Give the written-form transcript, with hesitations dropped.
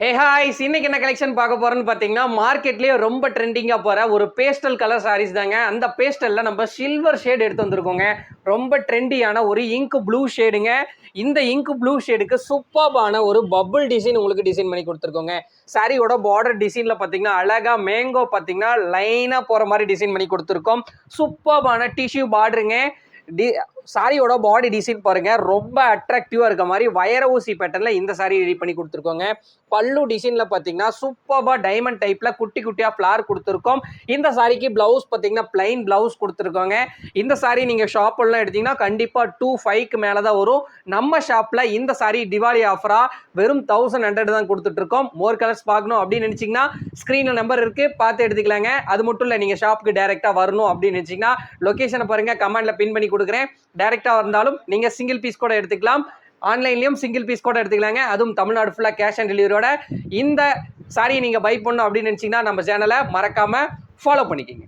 ஹே ஹாய்ஸ், இன்னைக்கு என்ன கலெக்ஷன் பார்க்க போறோம்னு பார்த்தீங்கன்னா, மார்க்கெட்லேயே ரொம்ப ட்ரெண்டிங்காக போகிற ஒரு பேஸ்டல் கலர் சாரீஸ் தாங்க. அந்த பேஸ்டலில் நம்ம சில்வர் ஷேட் எடுத்து வந்திருக்கோங்க. ரொம்ப ட்ரெண்டியான ஒரு இங்க் ப்ளூ ஷேடுங்க. இந்த இங்க் ப்ளூ ஷேடுக்கு சூப்பர்பான ஒரு பபுள் டிசைன் உங்களுக்கு டிசைன் பண்ணி கொடுத்துருக்கோங்க. சாரியோட பார்டர் டிசைனில் பார்த்தீங்கன்னா அழகா மேங்கோ பார்த்தீங்கன்னா லைனாக போகிற மாதிரி டிசைன் பண்ணி கொடுத்துருக்கோம். சூப்பர்பான டிஷ்யூ பார்டருங்க. சாரியோட பாடி டிசைன் பாருங்க, ரொம்ப அட்ராக்டிவா இருக்க மாதிரி வயர ஊசி பேட்டர்ல இந்த சாரி ரெடி பண்ணி கொடுத்துருக்கோங்க. பல்லு டிசைன்ல பாத்தீங்கன்னா சூப்பர்பா டைமண்ட் டைப்ல குட்டி குட்டியா ஃபிளார் கொடுத்துருக்கோம். இந்த சாரிக்கு பிளவுஸ் பாத்தீங்கன்னா பிளைன் பிளவுஸ் கொடுத்துருக்கோங்க. இந்த சாரி நீங்க ஷாப் எல்லாம் எடுத்தீங்கன்னா கண்டிப்பா 2,500 மேலதான் வரும். நம்ம ஷாப்ல இந்த சாரி திவாலி ஆஃபரா வெறும் 1,100 தான் கொடுத்துட்டு இருக்கோம். மோர் கலர்ஸ் பார்க்கணும் அப்படின்னு நினைச்சீங்கன்னா ஸ்கிரீன்ல நம்பர் இருக்கு, பார்த்து எடுத்துக்கலாங்க. அது மட்டும் இல்ல, நீங்க ஷாப்புக்கு டைரக்டா வரணும் அப்படின்னு நினைச்சீங்கன்னா லொகேஷனை பாருங்க, கமெண்ட்ல பின் பண்ணி கொடுக்குறேன். டைரக்டா இருந்தாலும் நீங்க சிங்கிள் பீஸ் கூட எடுத்துக்கலாம், ஆன்லைன்லயும் சிங்கிள் பீஸ் கூட எடுத்துக்கலாங்க. அதுவும் தமிழ்நாடு ஃபுல்லா கேஷ் ஆன் டெலிவரியோட. இந்த சாரியை நீங்க பை பண்ணணும் அப்படின்னு நினைச்சீங்கன்னா நம்ம சேனலை மறக்காம ஃபாலோ பண்ணிக்கோங்க.